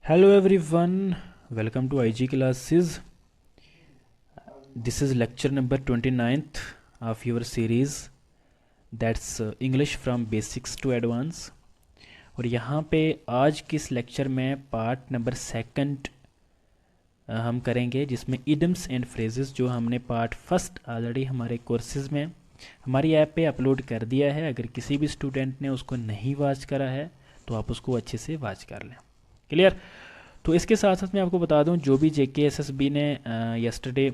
Hello everyone, welcome to IG classes. This is lecture number 29th of your series, that's English from Basics to Advance. और यहाँ पे आज किस lecture में part number second हम करेंगे, जिसमें इडम्स एंड फ्रेजेस जो हमने पार्ट फर्स्ट ऑलरेडी हमारे कोर्सेज में हमारी ऐप पे अपलोड कर दिया है। अगर किसी भी स्टूडेंट ने उसको नहीं वॉच करा है तो आप उसको अच्छे से वॉच कर लें। क्लियर। तो इसके साथ साथ मैं आपको बता दूं, जो भी JKSSB ने यस्टरडे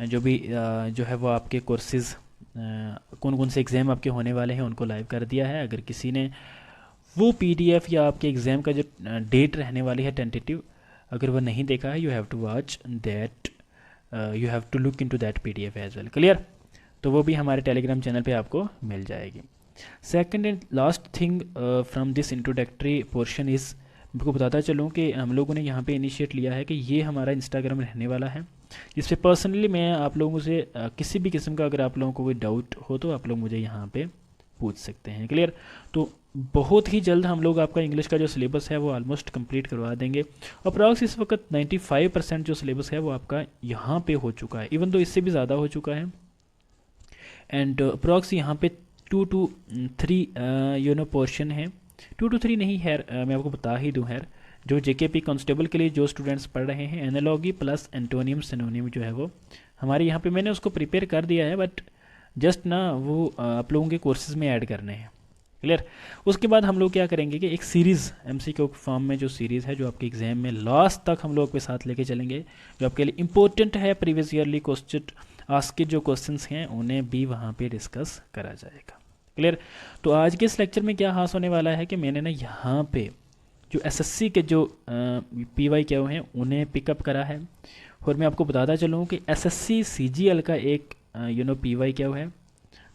जो है वो आपके कोर्सेज कौन कौन से एग्ज़ाम आपके होने वाले हैं उनको लाइव कर दिया है। अगर किसी ने वो PDF या आपके एग्ज़ाम का जो डेट रहने वाली है टेंटेटिव, अगर वो नहीं देखा है, you have to watch that, you have to look into that PDF as well. Clear. तो वो भी हमारे टेलीग्राम चैनल पे आपको मिल जाएगी। Second and last thing from this introductory portion is, आपको बताता चलूँ कि हम लोगों ने यहाँ पे इनिशिएट लिया है कि ये हमारा इंस्टाग्राम रहने वाला है। इस पर पर्सनली मैं आप लोगों से किसी भी किस्म का अगर आप लोगों को कोई डाउट हो तो आप लोग मुझे यहाँ पे पूछ सकते हैं। क्लियर। तो बहुत ही जल्द हम लोग आपका इंग्लिश का जो सिलेबस है वो ऑलमोस्ट कंप्लीट करवा देंगे। अप्रॉक्स इस वक्त 95% जो सिलेबस है वो आपका यहाँ पे हो चुका है, इवन तो इससे भी ज़्यादा हो चुका है। एंड अप्रॉक्स यहाँ पे 2 to 3 पोर्शन है। 2 to 3 नहीं है, मैं आपको बता ही दूँ है, जो JKP कांस्टेबल के लिए जो स्टूडेंट्स पढ़ रहे हैं, एनालॉगी प्लस एंटोनियम सिनोनियम जो है वो हमारे यहाँ पे मैंने उसको प्रिपेयर कर दिया है, बट जस्ट ना वो आप लोगों के कोर्सेज में ऐड करने हैं। क्लियर। उसके बाद हम लोग क्या करेंगे कि एक सीरीज़ MCQ फॉर्म में जो सीरीज़ है जो आपके एग्जाम में लास्ट तक हम लोग के साथ लेके चलेंगे, जो आपके लिए इंपॉर्टेंट है, प्रीवियस ईयरली क्वेश्चन आस्क जो क्वेश्चंस हैं उन्हें भी वहाँ पे डिस्कस करा जाएगा। क्लियर। तो आज के इस लेक्चर में क्या हास होने वाला है कि मैंने ना यहाँ पे जो SSC के जो PYQ हैं उन्हें पिकअप करा है। और मैं आपको बताता चलूँ कि SSC CGL का एक PYQ है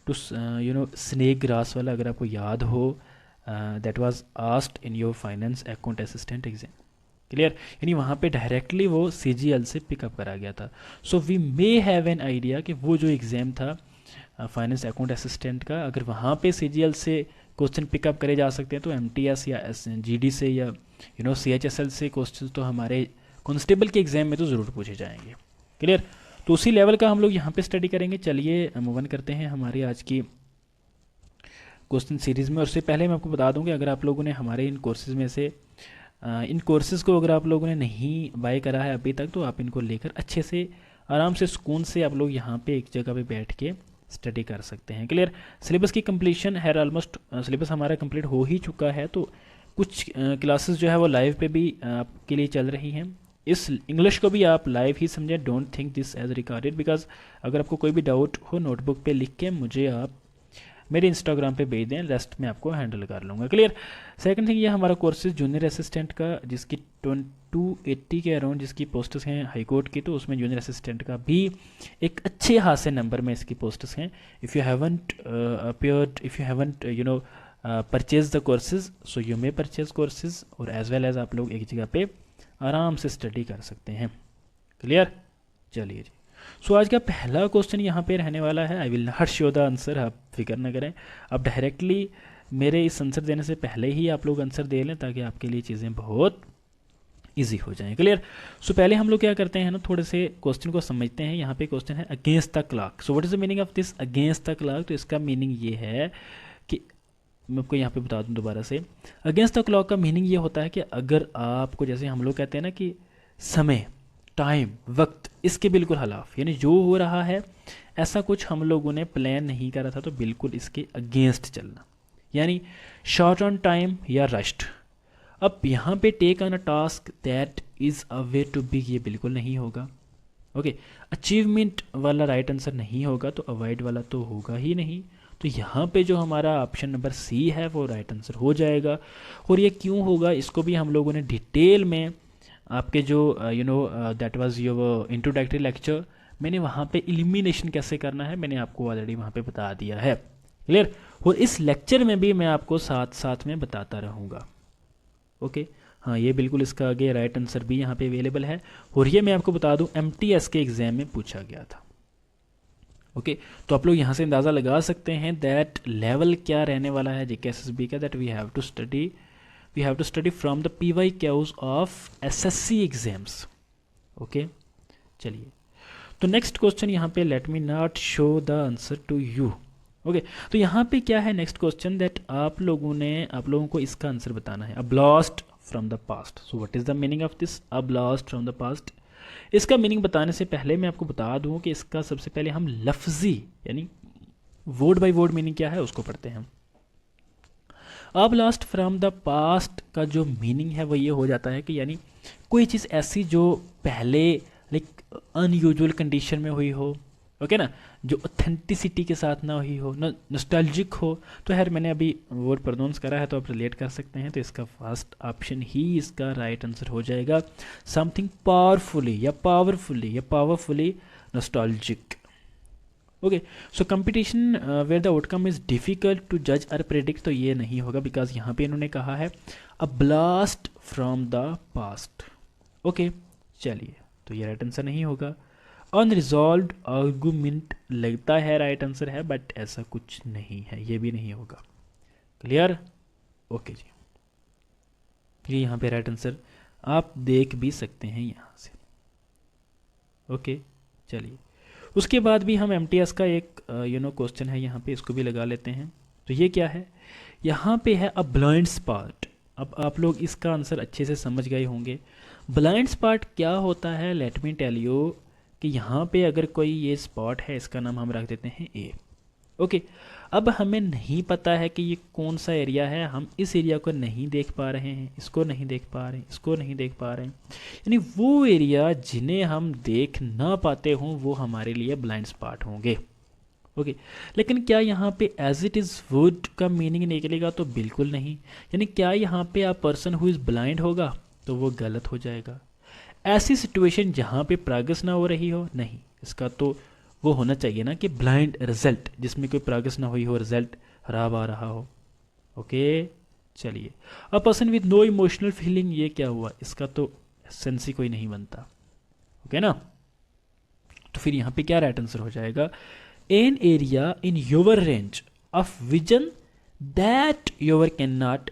टू स्नेक ग्रास वाला, अगर आपको याद हो, that was asked in your finance account assistant exam. Clear. यानी वहाँ पे डायरेक्टली वो CGL से पिकअप करा गया था। So we may have an idea कि वो जो एग्ज़ाम था फाइनेंस अकाउंट असिस्टेंट का, अगर वहाँ पे CGL से क्वेश्चन पिकअप करे जा सकते हैं तो MTS या GD से या CHSL से क्वेश्चन तो हमारे कांस्टेबल के एग्ज़ाम में तो ज़रूर पूछे जाएंगे। क्लियर। तो उसी लेवल का हम लोग यहाँ पे स्टडी करेंगे। चलिए मूव ऑन करते हैं हमारी आज की क्वेश्चन सीरीज़ में। और उससे पहले मैं आपको बता दूँ कि अगर आप लोगों ने हमारे इन कोर्सेज़ में से इन कोर्सेज़ को अगर आप लोगों ने नहीं बाय करा है अभी तक, तो आप इनको लेकर अच्छे से आराम से सुकून से आप लोग यहाँ पे एक जगह पे बैठ के स्टडी कर सकते हैं। क्लियर। सिलेबस की कंप्लीशन है, ऑलमोस्ट सिलेबस हमारा कंप्लीट हो ही चुका है। तो कुछ क्लासेस जो है वो लाइव पे भी आपके लिए चल रही हैं। इस इंग्लिश को भी आप लाइव ही समझें, don't think this as recorded, because अगर आपको कोई भी डाउट हो नोटबुक पे लिख के मुझे आप मेरे इंस्टाग्राम पे भेज दें, रेस्ट में आपको हैंडल कर लूँगा। क्लियर। सेकंड थिंग, ये हमारा कोर्सेज जूनियर असिस्टेंट का, जिसकी 280 के अराउंड जिसकी पोस्ट्स हैं हाई कोर्ट की, तो उसमें जूनियर असिस्टेंट का भी एक अच्छे खासे नंबर में इसकी पोस्ट्स हैं। If you haven't appeared, if you haven't purchase the courses, so you may purchase courses, और एज वेल एज आप लोग एक जगह पे आराम से स्टडी कर सकते हैं। क्लियर। चलिए जी। सो आज का पहला क्वेश्चन यहाँ पे रहने वाला है। I will not show the answer, आप फिक्र ना करें, आप डायरेक्टली मेरे इस आंसर देने से पहले ही आप लोग आंसर दे लें ताकि आपके लिए चीज़ें बहुत ईजी हो जाएं। क्लियर। सो पहले हम लोग क्या करते हैं ना, थोड़े से क्वेश्चन को समझते हैं। यहाँ पे क्वेश्चन है against the clock. So what is the meaning of this against the clock? तो इसका मीनिंग ये है कि मैं आपको यहाँ पे बता दूँ दोबारा से, अगेंस्ट द क्लॉक का मीनिंग ये होता है कि अगर आपको, जैसे हम लोग कहते हैं ना कि समय, टाइम, वक्त, इसके बिल्कुल खिलाफ, यानी जो हो रहा है ऐसा कुछ हम लोगों ने प्लान नहीं करा था, तो बिल्कुल इसके अगेंस्ट चलना, यानी शॉर्ट ऑन टाइम या रश्ड। अब यहाँ पे take on a task that is a way to be, ये बिल्कुल नहीं होगा। ओके। अचीवमेंट वाला राइट आंसर नहीं होगा, तो अवॉइड वाला तो होगा ही नहीं। तो यहाँ पे जो हमारा ऑप्शन नंबर C है वो राइट आंसर हो जाएगा। और ये क्यों होगा, इसको भी हम लोगों ने डिटेल में आपके जो that was your introductory lecture, मैंने वहाँ पे एलिमिनेशन कैसे करना है मैंने आपको ऑलरेडी वहाँ पे बता दिया है। क्लियर। और इस लेक्चर में भी मैं आपको साथ साथ में बताता रहूँगा। ओके। हाँ, ये बिल्कुल इसका आगे राइट आंसर भी यहाँ पे अवेलेबल है। और ये मैं आपको बता दूँ MTS के एग्ज़ाम में पूछा गया था। ओके। तो आप लोग यहाँ से अंदाज़ा लगा सकते हैं दैट लेवल क्या रहने वाला है JKSSB का, that we have to study we have to study from the PYQs of SSC exams. Okay, चलिए तो नेक्स्ट क्वेश्चन यहाँ पे, let me not show the answer to you. Okay, तो यहाँ पे क्या है नेक्स्ट क्वेश्चन, दैट आप लोगों को इसका आंसर बताना है। A blast from the past, so what is the meaning of this a blast from the past. इसका मीनिंग बताने से पहले मैं आपको बता दूं कि इसका सबसे पहले हम लफ्जी यानी वर्ड बाय वर्ड मीनिंग क्या है उसको पढ़ते हैं। A blast from the past का जो मीनिंग है वो ये हो जाता है कि यानी कोई चीज़ ऐसी जो पहले लाइक अनयूजुअल कंडीशन में हुई हो, ओके ना, जो ऑथेंटिसिटी के साथ ना हुई हो, ना नॉस्टैल्जिक हो। तो खैर मैंने अभी वर्ड प्रोनाउंस करा है तो आप रिलेट कर सकते हैं, तो इसका फर्स्ट ऑप्शन ही इसका राइट आंसर हो जाएगा, something powerfully nostalgic. Okay, so competition where the outcome is difficult to जज और प्रेडिक्ट, तो ये नहीं होगा बिकॉज यहाँ पे इन्होंने कहा है a blast from the past. Okay, चलिए तो ये राइट आंसर नहीं होगा। अनरिजॉल्व्ड आर्गुमेंट लगता है राइट आंसर है, बट ऐसा कुछ नहीं है, ये भी नहीं होगा। क्लियर? ओके जी, ये यहाँ पे राइट आंसर आप देख भी सकते हैं यहाँ से। ओके, चलिए उसके बाद भी हम MTS का एक क्वेश्चन है यहाँ पे, इसको भी लगा लेते हैं। तो ये क्या है, यहाँ पे है अ ब्लाइंड स्पॉट। अब आप लोग इसका आंसर अच्छे से समझ गए होंगे। ब्लाइंड स्पॉट क्या होता है, लेट मी टेल यू कि यहाँ पे अगर कोई ये स्पॉट है, इसका नाम हम रख देते हैं A। ओके, अब हमें नहीं पता है कि ये कौन सा एरिया है, हम इस एरिया को नहीं देख पा रहे हैं, इसको नहीं देख पा रहे हैं, इसको नहीं देख पा रहे हैं, यानी वो एरिया जिन्हें हम देख ना पाते हों वो हमारे लिए ब्लाइंड स्पॉट होंगे। ओके, लेकिन क्या यहाँ पे एज इट इज़ वुड का मीनिंग निकलेगा, तो बिल्कुल नहीं। यानी क्या यहाँ पे आ पर्सन हु इज़ ब्लाइंड होगा, तो वो गलत हो जाएगा। ऐसी सिचुएशन जहाँ पे प्रोग्रेस ना हो रही हो, नहीं, इसका तो वो होना चाहिए ना कि ब्लाइंड रिजल्ट, जिसमें कोई प्रोग्रेस ना हुई हो, रिजल्ट खराब आ रहा हो। ओके, चलिए a person with no emotional feeling, ये क्या हुआ, इसका तो सेंस ही कोई नहीं बनता। ओके ना, तो फिर यहाँ पे क्या राइट आंसर हो जाएगा, an area in your range of vision that your can not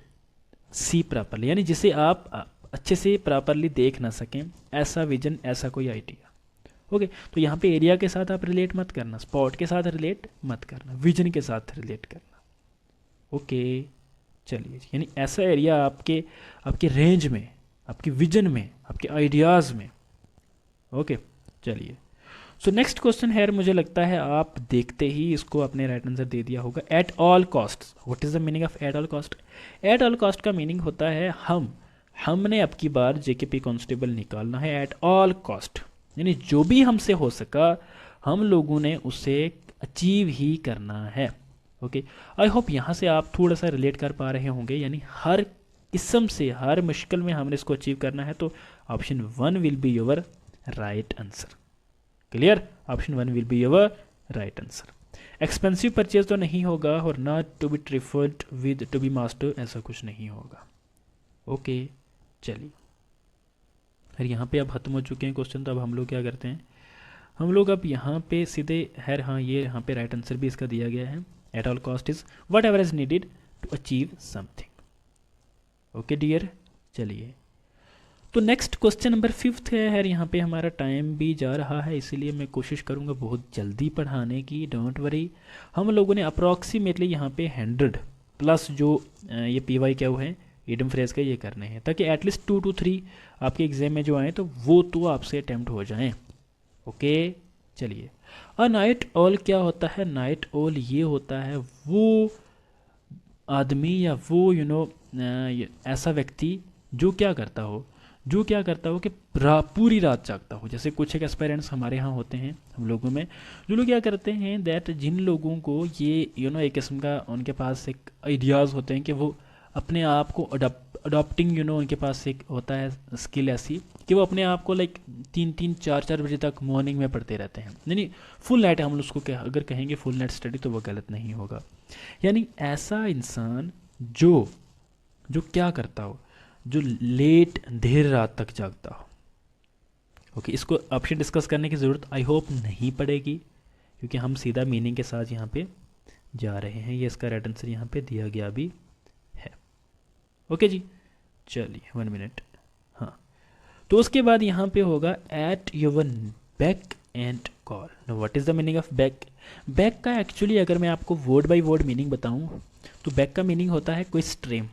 see properly, यानी जिसे आप अच्छे से प्रॉपरली देख ना सकें, ऐसा विजन, ऐसा कोई आइडिया। ओके, तो यहाँ पे एरिया के साथ आप रिलेट मत करना, स्पॉट के साथ रिलेट मत करना, विजन के साथ रिलेट करना। ओके, चलिए, यानी ऐसा एरिया आपके रेंज में, आपके विजन में, आपके आइडियाज़ में। ओके, चलिए सो नेक्स्ट क्वेश्चन है, मुझे लगता है आप देखते ही इसको अपने राइट आंसर दे दिया होगा। Eight all cost, what is the meaning of eight all cost? Eight all cost का मीनिंग होता है हमने अब की बार JKP कांस्टेबल निकालना है एट ऑल कॉस्ट, यानी जो भी हमसे हो सका हम लोगों ने उसे अचीव ही करना है। ओके, आई होप यहाँ से आप थोड़ा सा रिलेट कर पा रहे होंगे, यानी हर किस्म से, हर मुश्किल में हमने इसको अचीव करना है, तो option 1 will be your right answer. Clear? Option 1 will be your right answer. Expensive purchase तो नहीं होगा, और not to be trifled with to be master, ऐसा कुछ नहीं होगा। ओके, चलिए, फिर यहाँ पे अब खत्म हो चुके हैं क्वेश्चन, तो अब हम लोग क्या करते हैं, हम लोग अब यहाँ पे सीधे हाँ, ये यहाँ पे राइट आंसर भी इसका दिया गया है। At all cost is whatever is needed to achieve something. Okay dear, चलिए तो नेक्स्ट क्वेश्चन नंबर 5 है। यहाँ पे हमारा टाइम भी जा रहा है, इसीलिए मैं कोशिश करूँगा बहुत जल्दी पढ़ाने की, डोंट वरी। हम लोगों ने अप्रॉक्सीमेटली यहाँ पे 100 प्लस जो ये PYQ है, इडम फ्रेज का, ये करने हैं, ताकि एटलीस्ट 2 to 3 आपके एग्जाम में जो आए तो वो तो आपसे अटैम्प्ट हो जाएं। ओके, चलिए, अ नाइट ऑल क्या होता है? नाइट ऑल ये होता है वो आदमी या वो ऐसा व्यक्ति जो क्या करता हो कि पूरी रात जागता हो। जैसे कुछ एक एस्पायरेंट्स हमारे यहाँ होते हैं, हम लोगों में, जो लोग क्या करते हैं दैट जिन लोगों को ये एक किस्म का उनके पास एक आइडियाज़ होते हैं कि वो अपने आप को अडॉप्टिंग उनके पास एक होता है स्किल ऐसी कि वो अपने आप को लाइक 3-4 बजे तक मॉर्निंग में पढ़ते रहते हैं। यानी फुल नाइट, हम उसको अगर कहेंगे फुल नाइट स्टडी तो वो गलत नहीं होगा। यानी ऐसा इंसान जो क्या करता हो, जो लेट देर रात तक जागता हो। ओके, इसको ऑप्शन डिस्कस करने की ज़रूरत आई होप नहीं पड़ेगी, क्योंकि हम सीधा मीनिंग के साथ यहाँ पे जा रहे हैं। ये इसका राइट आंसर यहाँ पे दिया गया भी है। ओके जी, चलिए 1 मिनट। हाँ, तो उसके बाद यहाँ पे होगा at your back and call. What is the meaning of back? Back का एक्चुअली अगर मैं आपको वर्ड बाय वर्ड मीनिंग बताऊँ तो बैक का मीनिंग होता है कोई स्ट्रीम।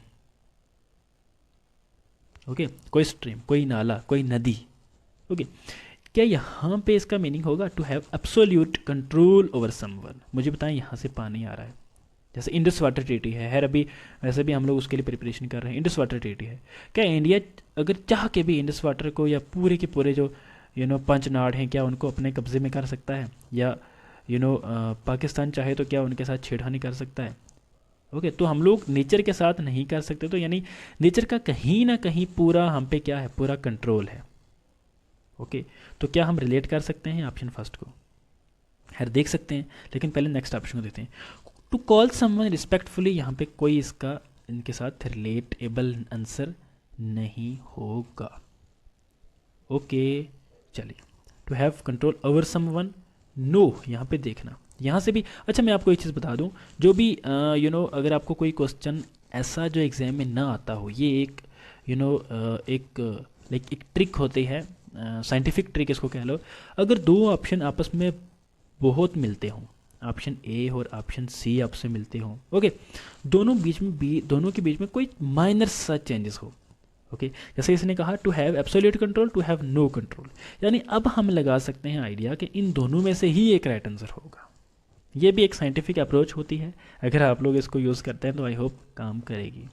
ओके, कोई स्ट्रीम, कोई नाला, कोई नदी। ओके, क्या यहाँ पे इसका मीनिंग होगा to have absolute control over someone? मुझे बताएं, यहाँ से पानी आ रहा है, जैसे इंडस वाटर ट्रीटी है अभी, वैसे भी हम लोग उसके लिए प्रिपरेशन कर रहे हैं। इंडस वाटर ट्रीटी है, क्या इंडिया अगर चाह के भी इंडस वाटर को या पूरे के पूरे जो पंचनाड़ हैं, क्या उनको अपने कब्जे में कर सकता है? या पाकिस्तान चाहे तो क्या उनके साथ छेड़खानी कर सकता है? ओके, तो हम लोग नेचर के साथ नहीं कर सकते, तो यानी नेचर का कहीं ना कहीं पूरा हम पे क्या है, पूरा कंट्रोल है। ओके, तो क्या हम रिलेट कर सकते हैं ऑप्शन फर्स्ट को? खैर देख सकते हैं, लेकिन पहले नेक्स्ट ऑप्शन को देते हैं। टू कॉल समवन रिस्पेक्टफुली, यहाँ पे कोई इसका इनके साथ रिलेटेबल आंसर नहीं होगा। ओके, चलिए। To have control over someone, no, यहाँ पे देखना, यहाँ से भी। अच्छा, मैं आपको एक चीज़ बता दूँ, जो भी अगर आपको कोई क्वेश्चन ऐसा जो एग्ज़ाम में ना आता हो, ये एक एक ट्रिक होती है, साइंटिफिक ट्रिक इसको कह लो। अगर दो ऑप्शन आपस में बहुत मिलते हों, ऑप्शन ए और ऑप्शन सी आपसे मिलते हों, ओके, दोनों के बीच में कोई माइनर सा चेंजेस हो, ओके, जैसे इसने कहा to have absolute control, to have no control, यानी अब हम लगा सकते हैं आइडिया कि इन दोनों में से ही एक राइट आंसर होगा। ये भी एक साइंटिफिक अप्रोच होती है, अगर आप लोग इसको यूज़ करते हैं तो आई होप काम करेगी।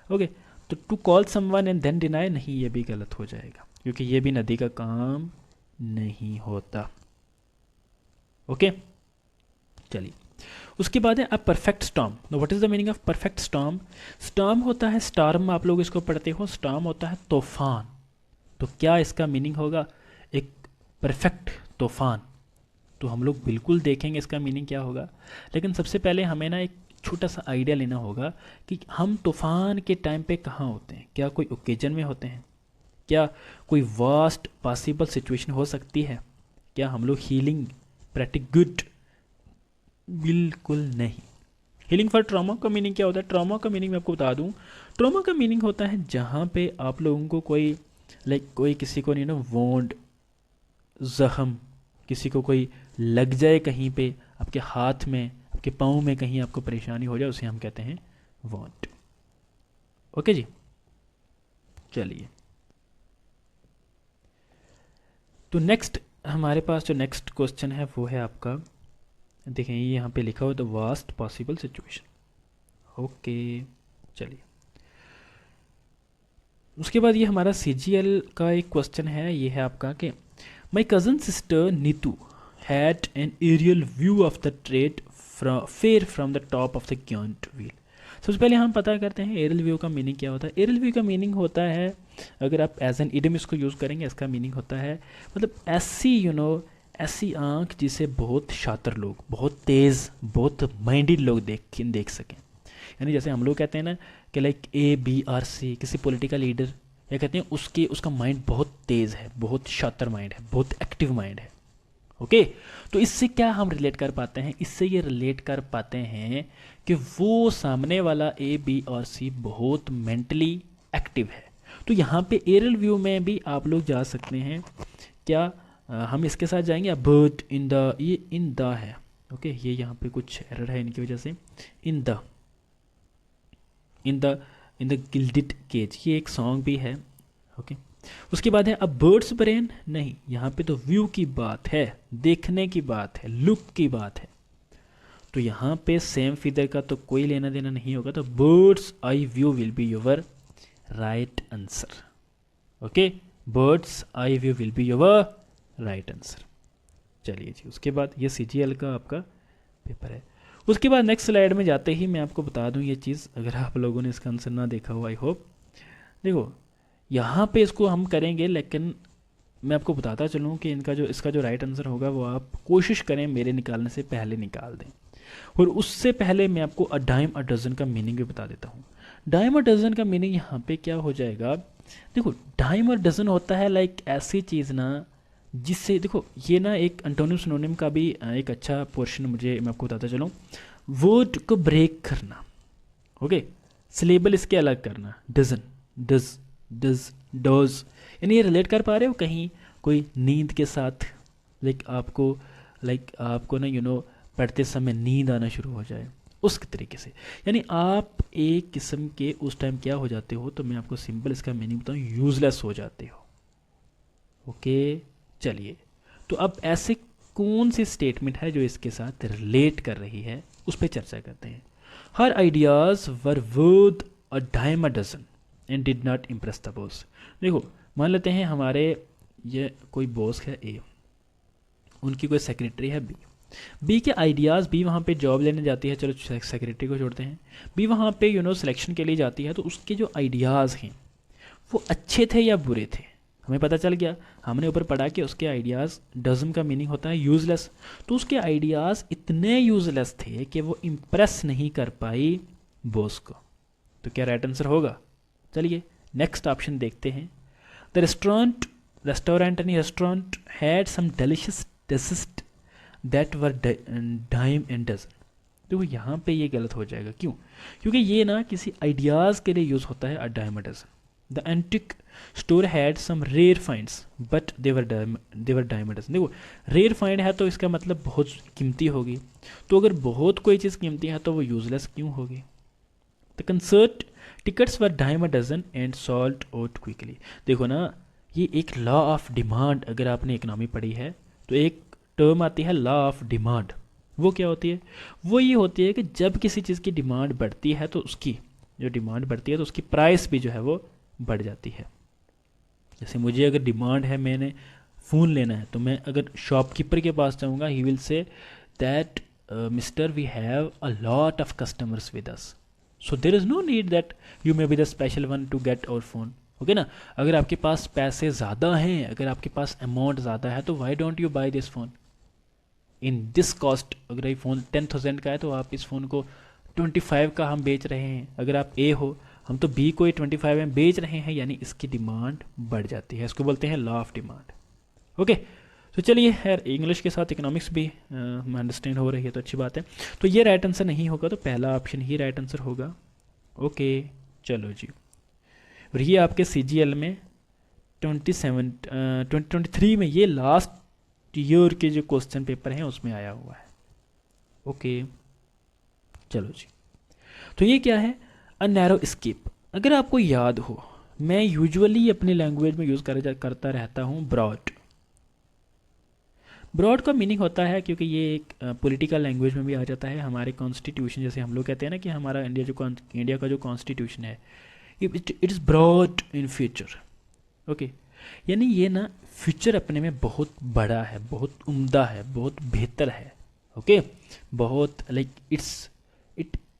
ओके, तो to call someone and then deny, नहीं, ये भी गलत हो जाएगा, क्योंकि ये भी नदी का काम नहीं होता। ओके, चलिए। उसके बाद है a perfect storm. What is the meaning of perfect storm? Storm होता है, स्टॉर्म आप लोग इसको पढ़ते हो, स्टॉर्म होता है तूफान। तो क्या इसका मीनिंग होगा एक परफेक्ट तूफान? तो हम लोग बिल्कुल देखेंगे इसका मीनिंग क्या होगा, लेकिन सबसे पहले हमें ना एक छोटा सा आइडिया लेना होगा कि हम तूफान के टाइम पे कहाँ होते हैं। क्या कोई ओकेजन में होते हैं? क्या कोई वास्ट पॉसिबल सिचुएशन हो सकती है? क्या हम लोग हीलिंग प्रेटी गुड? बिल्कुल नहीं। हीलिंग फॉर ट्रॉमा का मीनिंग क्या होता है? ट्रॉमा का मीनिंग मैं आपको बता दूं, ट्रॉमा का मीनिंग होता है जहाँ पे आप लोगों को कोई कोई किसी को वोंड, जख्म, किसी को कोई लग जाए कहीं पे, आपके हाथ में, आपके पाँव में कहीं आपको परेशानी हो जाए, उसे हम कहते हैं वोंड। ओके जी, चलिए। तो नेक्स्ट हमारे पास जो नेक्स्ट क्वेश्चन है वो है आपका, देखें ये यहाँ पे लिखा हो the vast possible situation. Okay, चलिए। उसके बाद ये हमारा सीजीएल का एक क्वेश्चन है, ये है आपका कि my cousin sister Neetu had an aerial view of the trade fair from the top of the giant wheel. सबसे पहले हम पता करते हैं एरियल व्यू का मीनिंग क्या होता है। एरियल व्यू का मीनिंग होता है, अगर आप एज एन इडियम इसको यूज़ करेंगे, इसका मीनिंग होता है मतलब ऐसी ऐसी आँख जिसे बहुत शातिर लोग, बहुत तेज़, बहुत माइंडेड लोग देख सकें। यानी जैसे हम लोग कहते हैं ना कि ABRC, किसी पॉलिटिकल लीडर, या कहते हैं उसका माइंड बहुत तेज़ है, बहुत शातिर माइंड है, बहुत एक्टिव माइंड है। ओके, तो इससे क्या हम रिलेट कर पाते हैं? इससे ये रिलेट कर पाते हैं कि वो सामने वाला ABRC बहुत मेंटली एक्टिव है। तो यहाँ पे एरियल व्यू में भी आप लोग जा सकते हैं। क्या हम इसके साथ जाएंगे? बर्ड इन द, ये इन द है, ओके, ये यहाँ पे कुछ एरर है इनकी वजह से। इन द गिल्डेड केज, ये एक सॉन्ग भी है। ओके, उसके बाद है अ बर्ड्स ब्रेन, नहीं, यहाँ पे तो व्यू की बात है, देखने की बात है, लुक की बात है। तो यहाँ पे सेम फिदर का तो कोई लेना देना नहीं होगा, तो birds eye view will be your right answer. Okay, birds eye view will be your right answer. चलिए जी, उसके बाद ये CGL का आपका पेपर है। उसके बाद नेक्स्ट स्लाइड में जाते ही मैं आपको बता दूं ये चीज़, अगर आप लोगों ने इसका आंसर ना देखा हो, आई होप। देखो यहाँ पे इसको हम करेंगे, लेकिन मैं आपको बताता चलूँ कि इसका जो राइट आंसर होगा वो आप कोशिश करें मेरे निकालने से पहले निकाल दें। और उससे पहले मैं आपको अ डाइम अ डजन का मीनिंग भी बता देता हूँ। डाइम अ डजन का मीनिंग यहाँ पे क्या हो जाएगा? देखो, डाइम और डजन होता है ऐसी चीज़ ना जिससे, देखो ये ना एक एंटोनिम सिनोनिम का भी एक अच्छा पोर्शन मैं आपको बताता चलूँ। वर्ड को ब्रेक करना, ओके, सिलेबल इसके अलग करना, डजन, डज, डज, डोज, यानी ये रिलेट कर पा रहे हो कहीं कोई नींद के साथ, आपको ना पढ़ते समय नींद आना शुरू हो जाए उस तरीके से, यानी आप एक किस्म के उस टाइम क्या हो जाते हो, तो मैं आपको सिंपल इसका मीनिंग बताऊँ, यूजलेस हो जाते हो। ओके चलिए, तो अब ऐसे कौन सी स्टेटमेंट है जो इसके साथ रिलेट कर रही है, उस पर चर्चा करते हैं। Her ideas were worth a dime a dozen and did not impress the boss. देखो मान लेते हैं हमारे ये कोई बॉस है ए, उनकी कोई सेक्रेटरी है बी, बी के आइडियाज़, बी वहाँ पे जॉब लेने जाती है, चलो सेक्रेटरी को छोड़ते हैं, बी वहाँ पे सिलेक्शन के लिए जाती है, तो उसके जो आइडियाज़ हैं वो अच्छे थे या बुरे थे, हमें पता चल गया। हमने ऊपर पढ़ा कि उसके आइडियाज़, डज़म का मीनिंग होता है यूज़लेस, तो उसके आइडियाज़ इतने यूज़लेस थे कि वो इम्प्रेस नहीं कर पाई बॉस को, तो क्या राइट आंसर होगा। चलिए नेक्स्ट ऑप्शन देखते हैं। The restaurant had some delicious dishes that were dime and dozen. तो यहाँ पे ये गलत हो जाएगा, क्यों? क्योंकि ये ना किसी आइडियाज़ के लिए यूज़ होता है, a dime a dozen. The antique store had some rare finds but they were dime a dozen. देखो रेयर फाइंड है तो इसका मतलब बहुत कीमती होगी, तो अगर बहुत कोई चीज़ कीमती है तो वो यूजलेस क्यों होगी। The concert tickets were dime a dozen and sold out quickly. देखो ना, ये एक लॉ ऑफ डिमांड, अगर आपने इकनॉमी पढ़ी है तो एक टर्म आती है लॉ ऑफ डिमांड। वो क्या होती है? वो ये होती है कि जब किसी चीज़ की डिमांड बढ़ती है तो उसकी जो डिमांड बढ़ती है तो उसकी प्राइस भी जो है वो बढ़ जाती है। जैसे मुझे अगर डिमांड है, मैंने फ़ोन लेना है, तो मैं अगर शॉपकीपर के पास जाऊंगा, he will say that mister we have a lot of customers with us, so there is no need that you may be the special one to get our phone. Okay ना, अगर आपके पास पैसे ज़्यादा हैं, अगर आपके पास अमाउंट ज़्यादा है, तो why don't you by this phone in this cost. अगर ये फ़ोन 10,000 का है तो आप इस फ़ोन को 25 का हम बेच रहे हैं, अगर आप ए हो, हम तो बी को 25 में बेच रहे हैं, यानी इसकी डिमांड बढ़ जाती है। इसको बोलते हैं लॉ ऑफ डिमांड। ओके, तो चलिए यार, इंग्लिश के साथ इकोनॉमिक्स भी अंडरस्टैंड हो रही है तो अच्छी बात है। तो ये राइट आंसर नहीं होगा, तो पहला ऑप्शन ही राइट आंसर होगा। ओके चलो जी, और ये आपके CGL में 2023 में ये लास्ट ईयर के जो क्वेश्चन पेपर हैं उसमें आया हुआ है। ओके चलो जी, तो ये क्या है? A narrow escape. अगर आपको याद हो, मैं यूजुअली अपनी लैंग्वेज में यूज़ करता रहता हूँ ब्रॉड। ब्रॉड का मीनिंग होता है, क्योंकि ये एक पॉलिटिकल लैंग्वेज में भी आ जाता है, हमारे कॉन्स्टिट्यूशन, जैसे हम लोग कहते हैं ना कि हमारा इंडिया का जो कॉन्स्टिट्यूशन है, it is broad in future. Okay, यानी ये ना फ्यूचर अपने में बहुत बड़ा है, बहुत उम्दा है, बहुत बेहतर है। ओके, बहुत like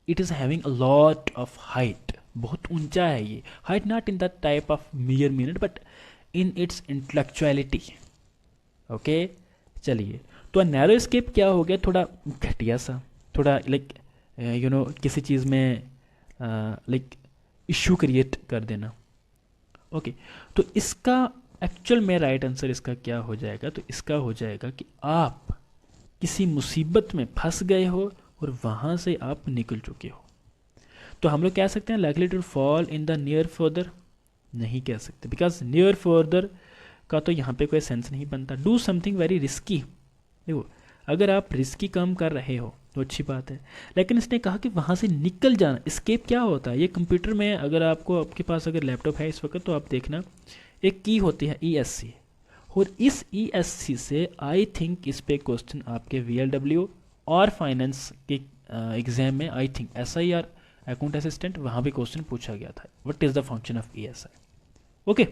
it is having a lot of height, बहुत ऊंचा है ये। Height not in the type of मियर minute but in its intellectuality. Okay चलिए, तो नैरो स्केप क्या हो गया? थोड़ा घटिया सा, थोड़ा लाइक किसी चीज़ में लाइक इशू क्रिएट कर देना। ओके, तो इसका एक्चुअल में राइट आंसर इसका क्या हो जाएगा? तो इसका हो जाएगा कि आप किसी मुसीबत में फंस गए हो और वहाँ से आप निकल चुके हो। तो हम लोग कह सकते हैं likely to fall in the near further, नहीं कह सकते, बिकॉज नियर फर्दर का तो यहाँ पे कोई सेंस नहीं बनता। Do something very risky. देखो, अगर आप रिस्की काम कर रहे हो तो अच्छी बात है, लेकिन इसने कहा कि वहाँ से निकल जाना। एस्केप क्या होता है? ये कंप्यूटर में अगर आपके पास अगर लैपटॉप है इस वक्त, तो आप देखना एक की होती है ESC, और इस ESC से आई थिंक इस पे क्वेश्चन आपके VLW और फाइनेंस के एग्जाम में, आई थिंक SI और अकाउंट असिस्टेंट, वहाँ भी क्वेश्चन पूछा गया था, what is the function of ESI। Okay,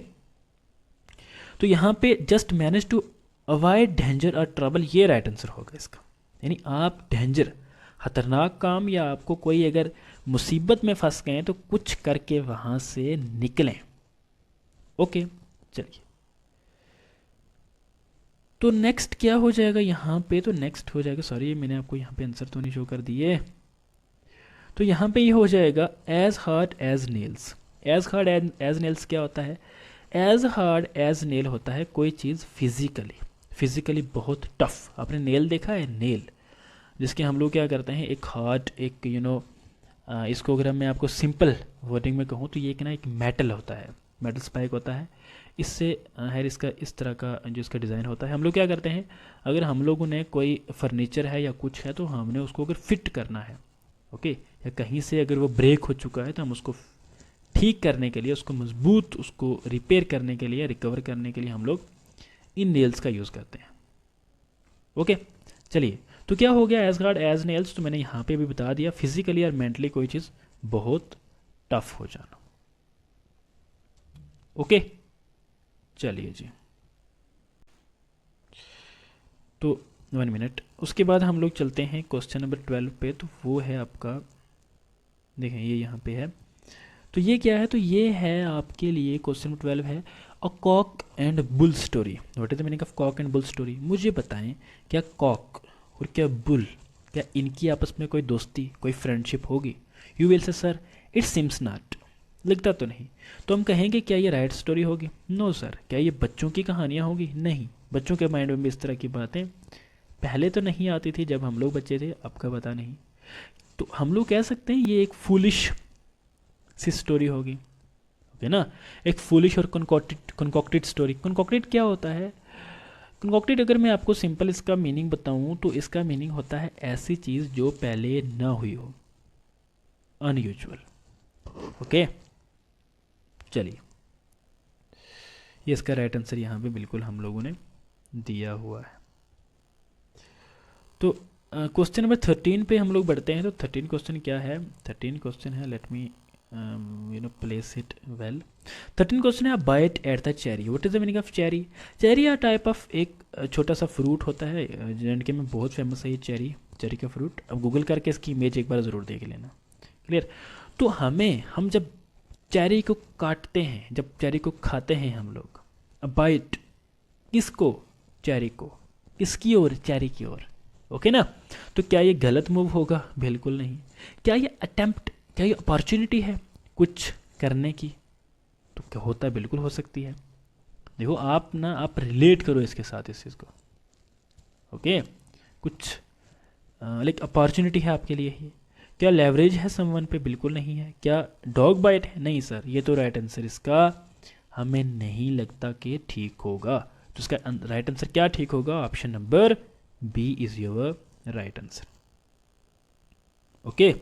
तो यहाँ पे just manage to avoid danger और ट्रबल, ये राइट आंसर होगा इसका। यानी आप डेंजर, खतरनाक काम, या आपको कोई अगर मुसीबत में फंस गए तो कुछ करके वहाँ से निकलें। ओके चलिए, तो नेक्स्ट क्या हो जाएगा यहाँ पे? तो नेक्स्ट हो जाएगा, सॉरी मैंने आपको यहाँ पे आंसर तो नहीं शो कर दिए, तो यहाँ पे ये हो जाएगा as hard as nails. As hard as nails क्या होता है? एज हार्ड एज नेल होता है कोई चीज़ फिजिकली बहुत टफ। आपने नेल देखा है? नेल जिसके हम लोग क्या करते हैं, एक हार्ड, एक इसको अगर मैं आपको सिंपल वर्डिंग में कहूँ तो ये एक ना एक मेटल होता है, मेटल स्पाइक होता है। इससे है इसका इस तरह का जो इसका डिज़ाइन होता है। हम लोग क्या करते हैं, अगर हम लोगों ने कोई फर्नीचर है या कुछ है तो हमने उसको अगर फिट करना है, ओके, या कहीं से अगर वो ब्रेक हो चुका है तो हम उसको ठीक करने के लिए, उसको मजबूत, उसको रिपेयर करने के लिए, रिकवर करने के लिए हम लोग इन नेल्स का यूज़ करते हैं। ओके, चलिए, तो क्या हो गया एज गार्ड एज नेल्स, तो मैंने यहाँ पे भी बता दिया, फिजिकली और मेंटली कोई चीज़ बहुत टफ हो जाना। ओके, चलिए जी, तो 1 मिनट, उसके बाद हम लोग चलते हैं क्वेश्चन नंबर 12 पे। तो वो है आपका, देखें ये यहाँ पे है, तो ये क्या है, तो ये है आपके लिए क्वेश्चन नंबर 12 है a cock and bull story. What is the meaning of cock and bull story? मुझे बताएं, क्या कॉक और क्या बुल, क्या इनकी आपस में कोई दोस्ती, कोई फ्रेंडशिप होगी? You will say sir it seems not, लगता तो नहीं। तो हम कहेंगे क्या ये राइट स्टोरी होगी? No sir. क्या ये बच्चों की कहानियाँ होगी? नहीं, बच्चों के माइंड में भी इस तरह की बातें पहले तो नहीं आती थी जब हम लोग बच्चे थे, आपका पता नहीं। तो हम लोग कह सकते हैं ये एक फूलिश सी स्टोरी होगी, ओके ना, एक फूलिश और कनकॉक्टेड स्टोरी। कनकॉक्टेड क्या होता है? कनकॉक्टेड अगर मैं आपको सिंपल इसका मीनिंग बताऊं तो इसका मीनिंग होता है ऐसी चीज़ जो पहले ना हुई हो, अनयूजुअल। ओके, चलिए, ये इसका राइट आंसर यहाँ पे बिल्कुल हम लोगों ने दिया हुआ है। तो क्वेश्चन नंबर 13 पे हम लोग बढ़ते हैं। तो 13 क्वेश्चन क्या है? 13 क्वेश्चन है, let me place it well. 13 question है, bite at the cherry. What is the meaning of cherry? Cherry a type of एक छोटा सा फ्रूट होता है, जे में बहुत फेमस है ये चेरी, चेरी का फ्रूट। अब गूगल करके इसकी इमेज एक बार ज़रूर देख लेना, क्लियर। तो हम जब चेरी को काटते हैं, जब चेरी को खाते हैं हम लोग, बाइट किसको? चेरी को, किसकी ओर? चेरी की ओर, ओके ना। तो क्या ये गलत मूव होगा? बिल्कुल नहीं। क्या ये अटेम्प्ट, क्या ये अपॉर्चुनिटी है कुछ करने की? तो क्या होता है, बिल्कुल हो सकती है। देखो आप रिलेट करो इसके साथ इस चीज़ को, ओके। कुछ लाइक अपॉर्चुनिटी है आपके लिए ये। क्या लेवरेज है समवन पे? बिल्कुल नहीं है। क्या डॉग बाइट है? नहीं सर, ये तो राइट आंसर इसका हमें नहीं लगता कि ठीक होगा। तो इसका राइट आंसर क्या ठीक होगा? Option number B is your right answer. Okay,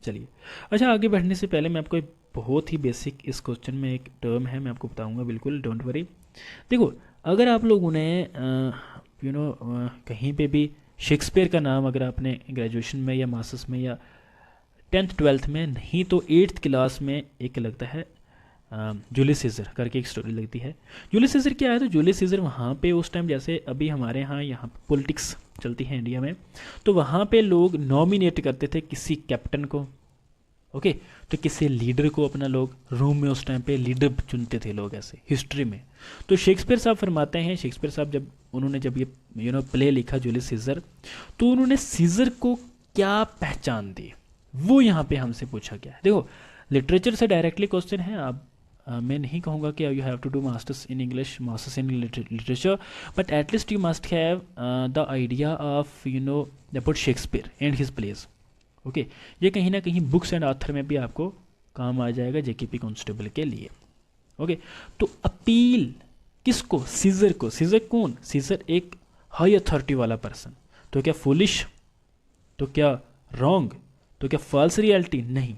चलिए, अच्छा, आगे बढ़ने से पहले मैं आपको एक बहुत ही बेसिक इस क्वेश्चन में एक टर्म है, मैं आपको बताऊंगा, बिल्कुल डोंट वरी। देखो, अगर आप लोगों ने कहीं पे भी शेक्सपियर का नाम अगर आपने ग्रेजुएशन में या मास्टर्स में या 10th 12th में नहीं तो 8th क्लास में एक लगता है जूलियस सीजर करके एक स्टोरी लगती है। जूलियस सीजर क्या है? तो जूलियस सीजर वहाँ पे उस टाइम, जैसे अभी हमारे यहाँ पॉलिटिक्स चलती है इंडिया में, तो वहाँ पे लोग नॉमिनेट करते थे किसी कैप्टन को, ओके, तो किसी लीडर को अपना लोग रूम में उस टाइम पे लीडर चुनते थे लोग, ऐसे हिस्ट्री में। तो शेक्सपियर साहब फरमाते हैं, शेक्सपियर साहब जब ये प्ले लिखा जूलियस सीजर, तो उन्होंने सीजर को क्या पहचान दी, वो यहाँ पे हमसे पूछा गया है। देखो, लिटरेचर से डायरेक्टली क्वेश्चन है। आप मैं नहीं कहूँगा कि you have to do masters in English, masters in literature, but at least you must have the idea of about Shakespeare and his place, okay. ये कहीं ना कहीं बुक्स एंड ऑथर में भी आपको काम आ जाएगा जेकेपी कांस्टेबल के लिए, ओके। तो अपील किसको? सीजर को। सीजर कौन? सीजर एक हाई अथॉरिटी वाला पर्सन। तो क्या फुलिश? तो क्या रॉन्ग? तो क्या फॉल्स रियलिटी? नहीं,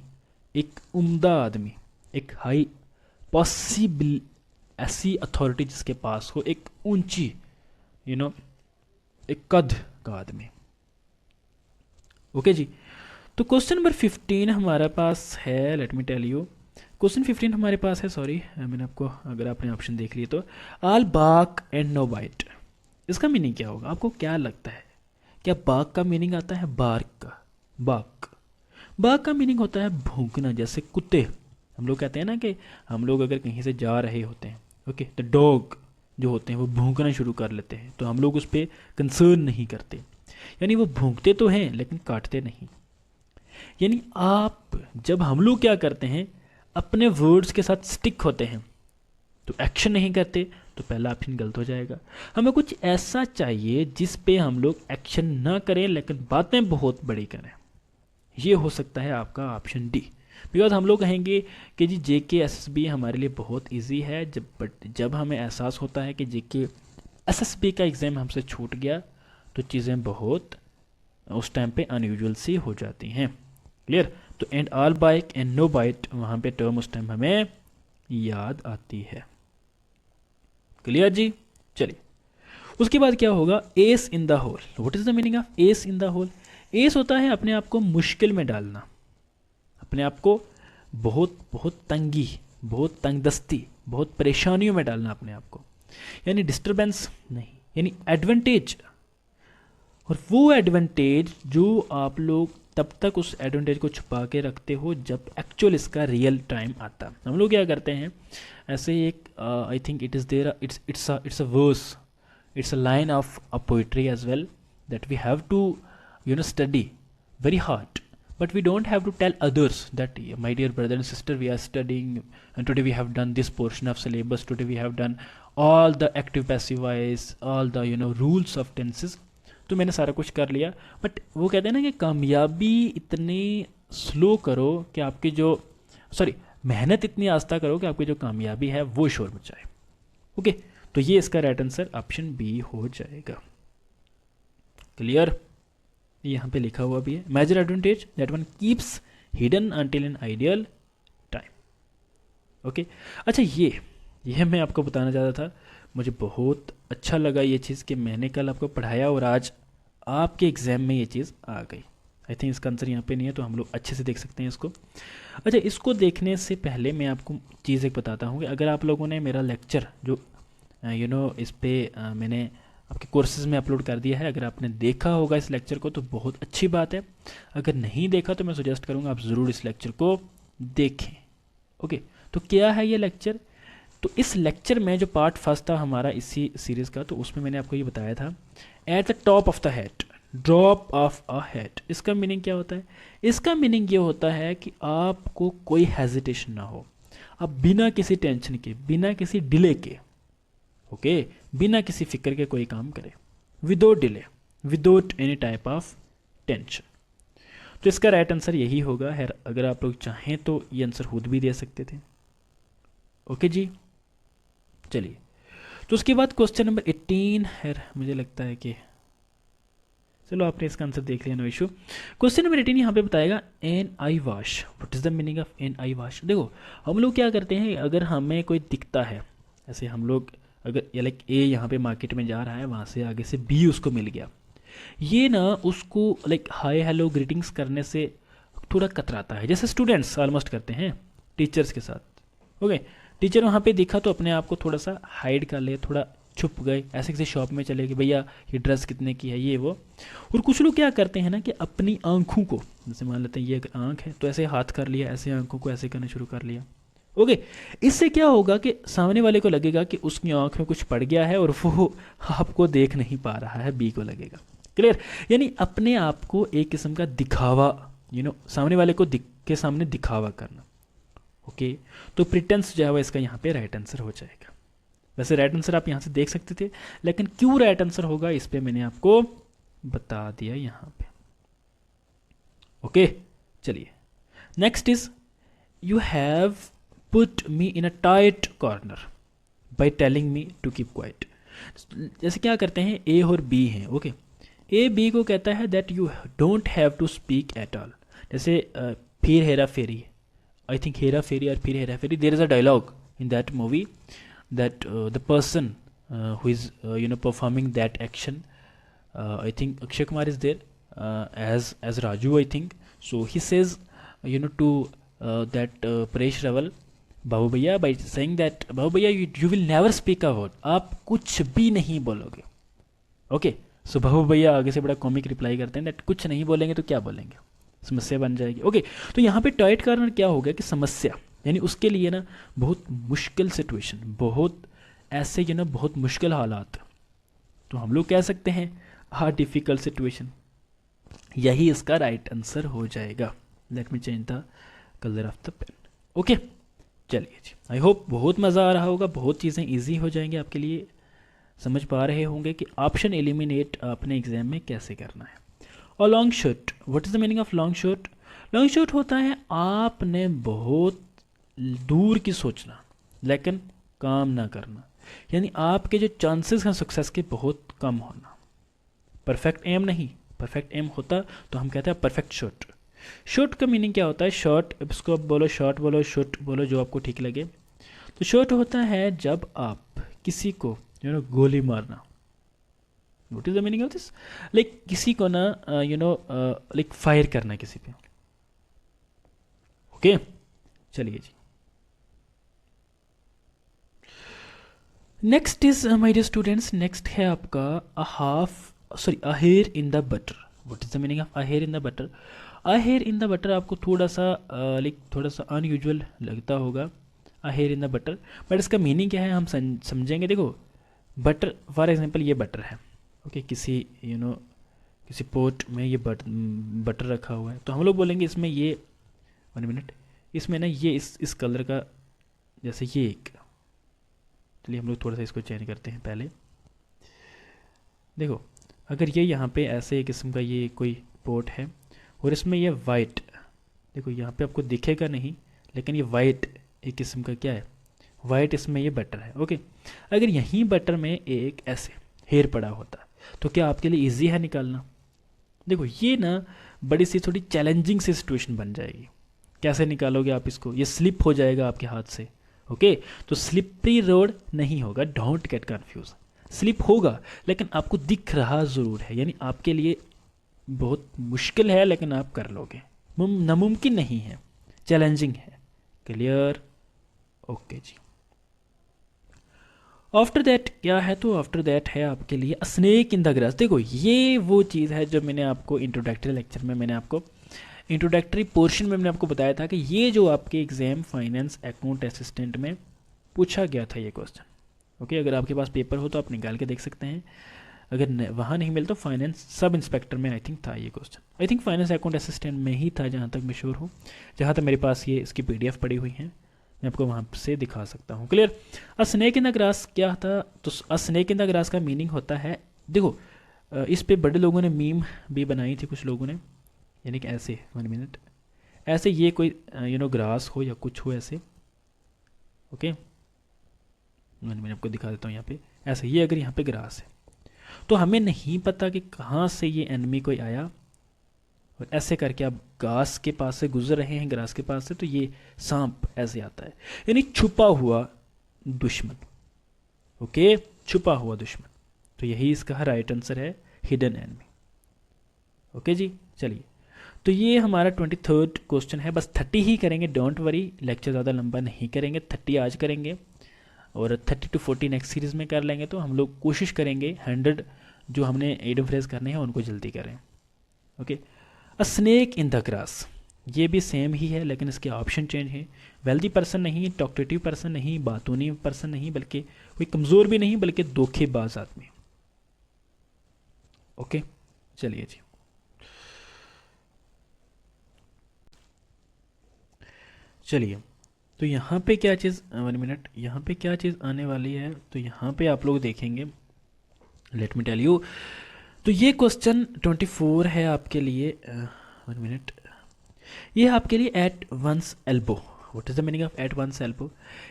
एक उम्दा आदमी, एक हाई पॉसिबल ऐसी अथॉरिटी जिसके पास हो एक ऊंची एक कद का आदमी, ओके जी। तो क्वेश्चन नंबर 15 हमारे पास है, let me tell you. Question 15 हमारे पास है, सॉरी मैंने आपको, अगर आपने ऑप्शन देख लिए तो, all bark and no bite, इसका मीनिंग क्या होगा? आपको क्या लगता है? क्या बार्क का मीनिंग आता है बार्क का? बार्क का मीनिंग होता है भौंकना, जैसे कुत्ते। हम लोग कहते हैं ना कि हम लोग अगर कहीं से जा रहे होते हैं, ओके, तो डॉग जो होते हैं वो भौंकना शुरू कर लेते हैं, तो हम लोग उस पर कंसर्न नहीं करते, यानी वो भौंकते तो हैं लेकिन काटते नहीं। यानी जब हम लोग क्या करते हैं, अपने वर्ड्स के साथ स्टिक होते हैं, तो एक्शन नहीं करते, तो पहला ऑप्शन गलत हो जाएगा। हमें कुछ ऐसा चाहिए जिस पे हम लोग एक्शन ना करें लेकिन बातें बहुत बड़ी करें, ये हो सकता है आपका ऑप्शन डी। बिकॉज हम लोग कहेंगे कि जी जेके एसएसबी हमारे लिए बहुत इजी है, जब हमें एहसास होता है कि जेके एसएसबी का एग्ज़ाम हमसे छूट गया तो चीज़ें बहुत उस टाइम पे अनयूजुअल सी हो जाती हैं। क्लियर? तो and all bike and no bite, वहाँ पे टर्म उस टाइम हमें याद आती है। क्लियर जी? चलिए, उसके बाद क्या होगा, ace in the hole. What is the meaning of ace in the hole? Ace होता है अपने आप को मुश्किल में डालना, अपने आप को बहुत तंगी, बहुत तंगदस्ती, बहुत परेशानियों में डालना अपने आप को, यानी डिस्टरबेंस नहीं, यानी एडवांटेज। और वो एडवांटेज जो आप लोग तब तक उस एडवांटेज को छुपा के रखते हो जब एक्चुअल इसका रियल टाइम आता। हम लोग क्या करते हैं, ऐसे ही एक I think it is there, it's a verse, it's a line of a poetry as well, that we have to study very hard, but we don't have to tell others that my dear brother and sister, we are studying and today we have done this portion of syllabus, today we have done all the active passive voice, all the rules of tenses, तो मैंने सारा कुछ कर लिया। But वो कहते हैं ना कि कामयाबी इतनी स्लो करो कि आपकी जो मेहनत इतनी आस्था करो कि आपकी जो कामयाबी है वो शोर मचाए। ओके, तो ये इसका राइट आंसर ऑप्शन बी हो जाएगा। क्लियर? यहाँ पे लिखा हुआ भी है, major advantage that one keeps hidden until an ideal time. Okay, अच्छा ये मैं आपको बताना चाहता था, मुझे बहुत अच्छा लगा ये चीज़ कि मैंने कल आपको पढ़ाया और आज आपके एग्ज़ाम में ये चीज़ आ गई। आई थिंक इसका आंसर यहाँ पे नहीं है, तो हम लोग अच्छे से देख सकते हैं इसको। अच्छा, इसको देखने से पहले मैं आपको चीज़ एक बताता हूँ कि अगर आप लोगों ने मेरा लेक्चर जो इस पर मैंने आपके कोर्सेज में अपलोड कर दिया है, अगर आपने देखा होगा इस लेक्चर को तो बहुत अच्छी बात है, अगर नहीं देखा तो मैं सजेस्ट करूँगा आप ज़रूर इस लेक्चर को देखें। ओके, तो क्या है ये लेक्चर? तो इस लेक्चर में जो पार्ट फर्स्ट था हमारा इसी सीरीज़ का, तो उसमें मैंने आपको ये बताया था, at the top of the head drop of a head. इसका मीनिंग क्या होता है? इसका मीनिंग ये होता है कि आपको कोई हेजिटेशन ना हो, आप बिना किसी टेंशन के, बिना किसी डिले के, ओके, बिना किसी फिक्र के कोई काम करें, without delay, without any type of tension. तो इसका राइट आंसर यही होगा। है, अगर आप लोग चाहें तो ये आंसर खुद भी दे सकते थे। ओके जी, चलिए, तो उसके बाद क्वेश्चन नंबर 18 है, मुझे लगता है कि चलो आपने इसका आंसर देख लिया, नो इशू। क्वेश्चन नंबर 18 यहाँ पे बताएगा an eyewash. What is the meaning of an eyewash? देखो, हम लोग क्या करते हैं, अगर हमें कोई दिखता है, ऐसे हम लोग अगर लाइक ए यहाँ पे मार्केट में जा रहा है, वहाँ से आगे से बी उसको मिल गया, ये ना उसको लाइक हाय हेलो ग्रीटिंग्स करने से थोड़ा कतराता है, जैसे स्टूडेंट्स ऑलमोस्ट करते हैं टीचर्स के साथ। ओके, टीचर वहाँ पे दिखा तो अपने आप को थोड़ा सा हाइड कर ले, थोड़ा छुप गए, ऐसे किसी शॉप में चले गए, भैया ये ड्रेस कितने की है, ये वो। और कुछ लोग क्या करते हैं ना कि अपनी आंखों को, जैसे मान लेते हैं ये अगर आंख है तो ऐसे हाथ कर लिया, ऐसे आंखों को ऐसे करना शुरू कर लिया। ओके, इससे क्या होगा कि सामने वाले को लगेगा कि उसकी आंख में कुछ पड़ गया है और वो आपको देख नहीं पा रहा है, बी को लगेगा। क्लियर? यानी अपने आप को एक किस्म का दिखावा, सामने वाले को के सामने दिखावा करना। ओके, तो प्रिटेंस जो है वो इसका यहाँ पे राइट आंसर हो जाएगा। वैसे राइट आंसर आप यहाँ से देख सकते थे, लेकिन क्यों राइट आंसर होगा इस पे मैंने आपको बता दिया यहाँ पे। ओके, चलिए, next is you have put me in a tight corner by telling me to keep quiet. जैसे क्या करते हैं, ए और बी हैं। ओके, ए बी को कहता है that you don't have to speak at all. जैसे फिर हेरा फेरी, आई थिंक हेरा फेरी और फिर Hera Pheri, there is a dialogue in that movie that the person who is performing that action, I think Akshay Kumar is there as Raju, I think. So he says to that Paresh Rawal, बाबू भैया, by saying that बाबू भैया you will never speak a word, आप कुछ भी नहीं बोलोगे। Okay, सो बाबू भैया आगे से बड़ा कॉमिक रिप्लाई करते हैं दैट कुछ नहीं बोलेंगे तो क्या बोलेंगे, समस्या बन जाएगी। ओके, तो यहाँ पे टाइट कॉर्नर क्या हो गया कि समस्या, यानी उसके लिए ना बहुत मुश्किल सिचुएशन, बहुत ऐसे बहुत मुश्किल हालात, तो हम लोग कह सकते हैं आ डिफ़िकल्ट सिचुएशन। यही इसका राइट आंसर हो जाएगा। Let me change the colour of the pen. Okay, चलिए जी, आई होप बहुत मज़ा आ रहा होगा, बहुत चीज़ें ईजी हो जाएंगी आपके लिए, समझ पा रहे होंगे कि ऑप्शन एलिमिनेट अपने एग्जाम में कैसे करना है। और long shot, what is the meaning of long shot? Long shot होता है आपने बहुत दूर की सोचना लेकिन काम ना करना, यानी आपके जो चांसेस हैं सक्सेस के बहुत कम होना। परफेक्ट एम नहीं, परफेक्ट एम होता तो हम कहते हैं परफेक्ट शॉट। शॉट का मीनिंग क्या होता है? शॉट, इसको आप बोलो शॉट बोलो शॉट बोलो, जो आपको ठीक लगे। तो शॉट होता है जब आप किसी को गोली मारना। What is the meaning of this? Like किसी को ना लाइक फायर करना किसी पे। ओके चलिए जी। Next is my dear students, next है आपका a hair in the butter. What is the meaning of a hair in the butter? A hair in the butter आपको थोड़ा सा लाइक थोड़ा सा अनयूजुअल लगता होगा, a hair in the butter, but इसका मीनिंग क्या है हम समझेंगे। देखो बटर, फॉर एग्जांपल ये बटर है, ओके किसी किसी पोट में ये बटर रखा हुआ है, तो हम लोग बोलेंगे इसमें ये 1 मिनट, इसमें ना ये इस कलर का, जैसे ये एक, चलिए हम लोग थोड़ा सा इसको चेंज करते हैं पहले। देखो अगर ये यहाँ पे ऐसे किस्म का ये कोई पोट है और इसमें ये वाइट, देखो यहाँ पे आपको दिखेगा नहीं लेकिन ये वाइट एक किस्म का क्या है, वाइट, इसमें ये बटर है। ओके अगर यहीं बटर में एक ऐसे हेयर पड़ा होता तो क्या आपके लिए इजी है निकालना? देखो ये ना बड़ी सी थोड़ी चैलेंजिंग सी सिचुएशन बन जाएगी। कैसे निकालोगे आप इसको? ये स्लिप हो जाएगा आपके हाथ से। ओके तो स्लिपरी रोड नहीं होगा, डोंट गेट कंफ्यूज। स्लिप होगा लेकिन आपको दिख रहा ज़रूर है, यानी आपके लिए बहुत मुश्किल है लेकिन आप कर लोगे, नामुमकिन नहीं है, चैलेंजिंग है। क्लियर? ओके जी। आफ्टर दैट क्या है? तो आफ्टर दैट है आपके लिए a snake in the grass. देखो ये वो चीज़ है जो मैंने आपको इंट्रोडक्टरी लेक्चर में, मैंने आपको इंट्रोडक्टरी पोर्शन में मैंने आपको बताया था कि ये जो आपके एग्जाम फाइनेंस अकाउंट असिस्टेंट में पूछा गया था ये क्वेश्चन। ओके अगर आपके पास पेपर हो तो आप निकाल के देख सकते हैं, अगर वहाँ नहीं मिलता फाइनेंस सब इंस्पेक्टर में आई थिंक था ये question, I think finance account assistant में ही था जहाँ तक मैं श्योर हूँ, जहाँ तक मेरे पास ये इसकी PDF पड़ी हुई है, मैं आपको वहाँ से दिखा सकता हूँ। Clear? A snake in the grass क्या था? तो अ स्नेक इन द ग्रास का मीनिंग होता है, देखो इस पे बड़े लोगों ने मीम भी बनाई थी कुछ लोगों ने, यानी कि ऐसे 1 मिनट ऐसे ये कोई ग्रास हो या कुछ हो ऐसे। ओके 1 मिनट आपको दिखा देता हूँ यहाँ पे, ऐसे ये अगर यहाँ पे ग्रास है तो हमें नहीं पता कि कहाँ से ये एनिमी कोई आया, और ऐसे करके आप घास के पास से गुजर रहे हैं, ग्रास के पास से, तो ये सांप ऐसे आता है, यानी छुपा हुआ दुश्मन। ओके छुपा हुआ दुश्मन, तो यही इसका राइट आंसर है, हिडन एनिमी। ओके जी चलिए, तो ये हमारा 23rd क्वेश्चन है। बस 30 ही करेंगे, डोंट वरी, लेक्चर ज़्यादा लंबा नहीं करेंगे, 30 आज करेंगे और 30 to 40 नेक्स्ट सीरीज़ में कर लेंगे। तो हम लोग कोशिश करेंगे 100 जो हमने एडम फ्रेज करने हैं उनको जल्दी करें। Okay a snake in the grass, ये भी सेम ही है लेकिन इसके ऑप्शन चेंज है। वेल्दी पर्सन नहीं, टॉक्टेटिव पर्सन नहीं, बातूनी पर्सन नहीं, बल्कि कोई कमज़ोर भी नहीं बल्कि धोखेबाज आदमी। ओके चलिए जी, चलिए तो यहाँ पे क्या चीज़ 1 मिनट, यहाँ पे क्या चीज़ आने वाली है, तो यहाँ पे आप लोग देखेंगे, लेट मी टेल यू। तो ये क्वेश्चन 24 है आपके लिए 1 मिनट, ये आपके लिए at one's elbow. What is the meaning of at one's elbow?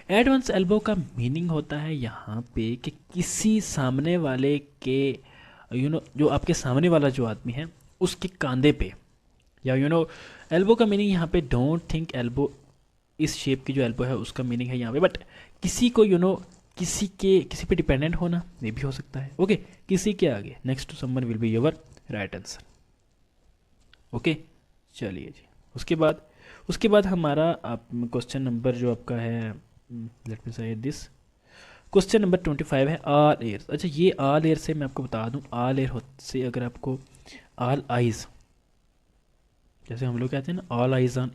At one's elbow का मीनिंग होता है यहाँ पे कि किसी सामने वाले के जो आपके सामने वाला जो आदमी है उसके कंधे पे, या एल्बो का मीनिंग यहाँ पे डोंट थिंक एल्बो इस शेप की जो एल्बो है उसका मीनिंग है यहाँ पे, बट किसी को किसी पे डिपेंडेंट होना ये भी हो सकता है। ओके किसी के आगे, next to someone will be your right answer. Okay चलिए जी, उसके बाद हमारा आप क्वेश्चन नंबर जो आपका है, लेट मी से दिस, क्वेश्चन नंबर 25 है ऑल एयर्स। अच्छा ये ऑल एयर से मैं आपको बता दूं, ऑल एयर से अगर आपको ऑल आइज, जैसे हम लोग कहते हैं ना all eyes on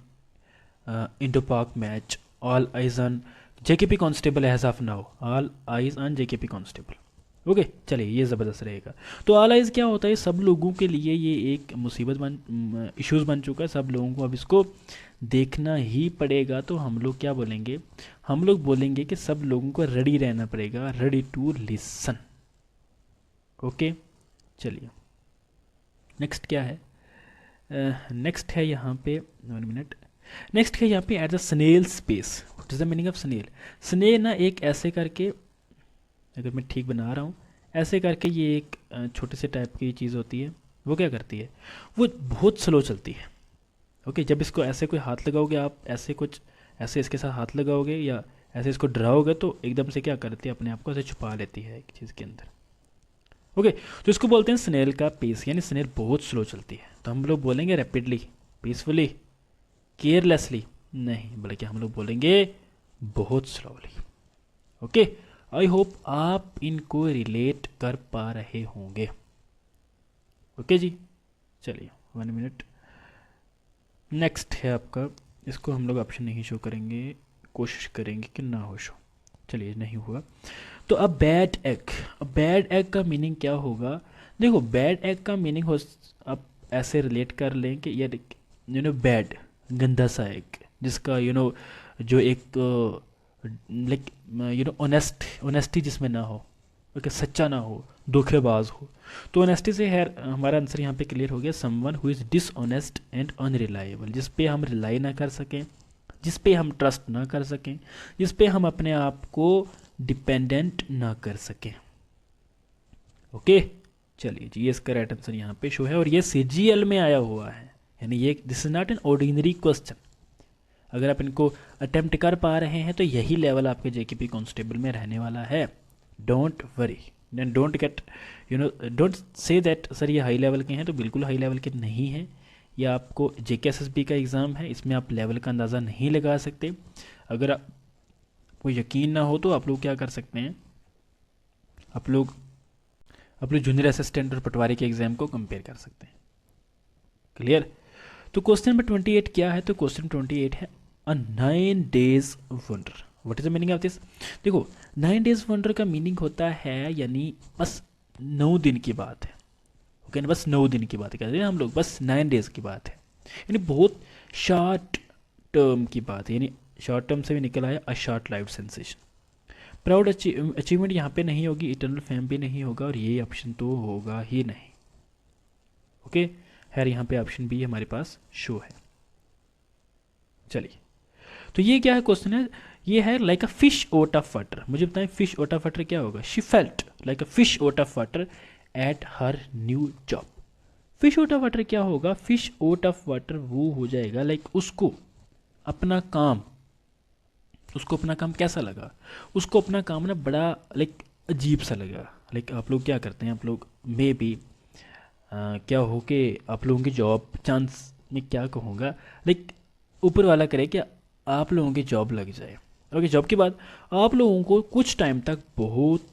Indo Pak match, all eyes on JKP constable as of now, all eyes on JKP constable. Okay चलिए ये ज़बरदस्त रहेगा। तो ऑल आइज क्या होता है? सब लोगों के लिए ये एक मुसीबत इश्यूज़ बन चुका है, सब लोगों को अब इसको देखना ही पड़ेगा। तो हम लोग क्या बोलेंगे? हम लोग बोलेंगे कि सब लोगों को रेडी रहना पड़ेगा, रेडी टू लिसन। ओके चलिए नेक्स्ट क्या है? नेक्स्ट है यहाँ पे 1 मिनट। नेक्स्ट है यहाँ पे at the snail's pace. What is the meaning of snail? Snail ना एक ऐसे करके, अगर मैं ठीक बना रहा हूँ, ऐसे करके ये एक छोटे से टाइप की चीज़ होती है। वो क्या करती है, वो बहुत स्लो चलती है। ओके, जब इसको ऐसे कोई हाथ लगाओगे आप, ऐसे कुछ ऐसे इसके साथ हाथ लगाओगे या ऐसे इसको डराओगे तो एकदम से क्या करती है, अपने आप को ऐसे छुपा लेती है एक चीज़ के अंदर। ओके, तो इसको बोलते हैं स्नेल का पेस, यानी स्नेल बहुत स्लो चलती है। तो हम लोग बोलेंगे रैपिडली, पीसफुली, केयरलेसली नहीं, बल्कि हम लोग बोलेंगे बहुत स्लोली। ओके, आई होप आप इनको रिलेट कर पा रहे होंगे। ओके जी, चलिए 1 मिनट। नेक्स्ट है आपका, इसको हम लोग ऑप्शन नहीं शो करेंगे, कोशिश करेंगे कि ना हो शो। चलिए, नहीं हुआ तो अब बैड एग। अब बैड एग का मीनिंग क्या होगा? देखो, बैड एग का मीनिंग हो, आप ऐसे रिलेट कर लें कि यार बैड, गंदा सा एग, जिसका जो एक लाइक ऑनेस्टी जिसमें ना हो, ओके, सच्चा ना हो, धोखेबाज हो। तो ऑनेस्टी से है हमारा आंसर यहाँ पे क्लियर हो गया, someone who is dishonest and unreliable, जिस पे हम रिलाई ना कर सकें, जिस पे हम ट्रस्ट ना कर सकें, जिस पे हम अपने आप को डिपेंडेंट ना कर सकें। ओके, चलिए जी, ये इसका राइट आंसर यहाँ पे शो है और ये CGL में आया हुआ है, यानी ये this is not an ordinary question. अगर आप इनको अटेम्प्ट कर पा रहे हैं तो यही लेवल आपके JKP कांस्टेबल में रहने वाला है। Don't worry, don't get don't say that sir ये हाई लेवल के हैं, तो बिल्कुल हाई लेवल के नहीं हैं। ये आपको JKSSB का एग्ज़ाम है, इसमें आप लेवल का अंदाज़ा नहीं लगा सकते। अगर आपको यकीन ना हो तो आप लोग क्या कर सकते हैं, आप लोग जूनियर असिस्टेंट और पटवारी के एग्ज़ाम को कंपेयर कर सकते हैं। क्लियर? तो क्वेश्चन नंबर 28 क्या है? तो क्वेश्चन 28 है अ 9 days wonder. What is the meaning of this? देखो, 9 days वंडर का मीनिंग होता है यानी बस 9 दिन की बात है। ओके, बस 9 दिन की बात करते हैं हम लोग, बस 9 days की बात है, यानी बहुत शॉर्ट टर्म की बात है, यानी शॉर्ट टर्म से भी निकल आया a short life sensation. Proud achievement यहाँ पे नहीं होगी, इटर्नल फेम भी नहीं होगा और ये ऑप्शन तो होगा ही नहीं। ओके, खैर यहाँ पे ऑप्शन बी हमारे पास शो है। चलिए, तो ये क्या है क्वेश्चन है, ये है like a fish out of water. मुझे बताएं फिश आउट ऑफ वाटर क्या होगा? She felt like a fish out of water at her new job. Fish out of water क्या होगा? फिश आउट ऑफ वाटर वो हो जाएगा लाइक उसको अपना काम कैसा लगा? उसको अपना काम ना बड़ा लाइक अजीब सा लगा। लाइक आप लोग क्या करते हैं, आप लोग मे बी क्या हो कि आप लोगों की जॉब चांस में क्या कहूँगा, लाइक ऊपर वाला करे कि आप लोगों की जॉब लग जाए। ओके, जॉब के बाद आप लोगों को कुछ टाइम तक बहुत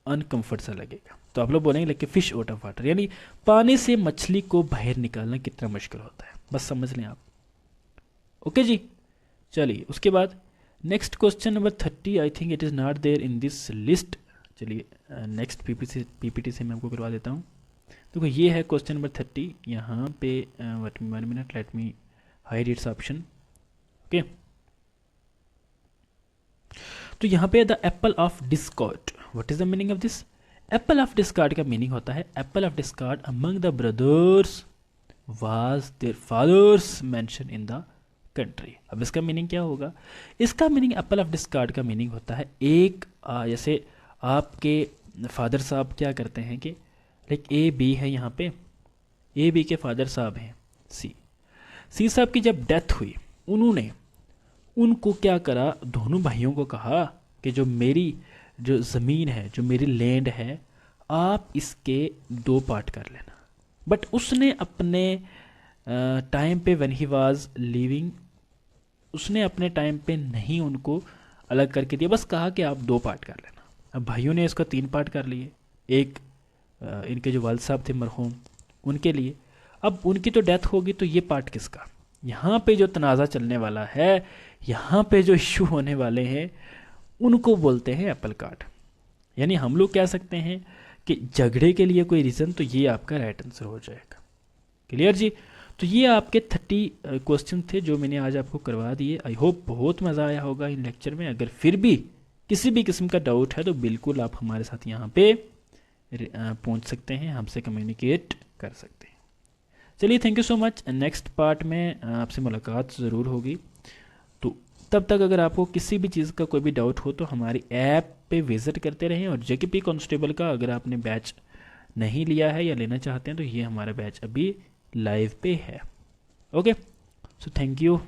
अनकम्फर्ट सा लगेगा, तो आप लोग बोलेंगे like fish out of water, यानी पानी से मछली को बाहर निकालना कितना मुश्किल होता है, बस समझ लें आप। ओके जी, चलिए उसके बाद next question number 30, I think it is not there in this list. चलिए नेक्स्ट पीपीटी से मैं आपको करवा देता हूँ। देखो, ये है क्वेश्चन नंबर 30, यहाँ पे 1 minute, let me hide its option. Okay, तो यहाँ पे the apple of discord, what is the meaning of this? Apple of discord का मीनिंग होता है apple of discord among the brothers was their father's mansion in the country. अब इसका meaning क्या होगा? इसका मीनिंग एप्पल ऑफ डिस्कार्ड का meaning होता है एक जैसे आपके फादर साहब क्या करते हैं कि लाइक AB है, यहाँ पे AB के फादर साहब हैं सी साहब की जब डेथ हुई, उन्होंने उनको क्या करा, दोनों भाइयों को कहा कि जो मेरी जो ज़मीन है, जो मेरी लैंड है, आप इसके 2 पार्ट कर लेना। बट उसने अपने टाइम पे व्हेन ही वाज लिविंग, उसने अपने टाइम पे नहीं उनको अलग करके दिया, बस कहा कि आप 2 पार्ट कर लेना। अब भाइयों ने इसका 3 पार्ट कर लिए, एक इनके जो वालिद साहब थे मरहूम, उनके लिए। अब उनकी तो डेथ होगी तो ये पार्ट किसका? यहाँ पे जो तनाज़ा चलने वाला है, यहाँ पे जो इशू होने वाले हैं, उनको बोलते हैं एप्पल कार्ड। यानी हम लोग कह सकते हैं कि झगड़े के लिए कोई रीज़न, तो ये आपका राइट आंसर हो जाएगा। क्लियर जी? तो ये आपके 30 क्वेश्चन थे जो मैंने आज आपको करवा दिए। आई होप बहुत मज़ा आया होगा इन लेक्चर में। अगर फिर भी किसी भी किस्म का डाउट है तो बिल्कुल आप हमारे साथ यहाँ पे पहुँच सकते हैं, हमसे कम्युनिकेट कर सकते हैं। चलिए, thank you so much. Next part में आपसे मुलाकात ज़रूर होगी। तो तब तक अगर आपको किसी भी चीज़ का कोई भी डाउट हो तो हमारी ऐप पे विज़िट करते रहें, और जेकेपी कांस्टेबल का अगर आपने बैच नहीं लिया है या लेना चाहते हैं तो ये हमारा बैच अभी लाइव पे है। Okay, so thank you.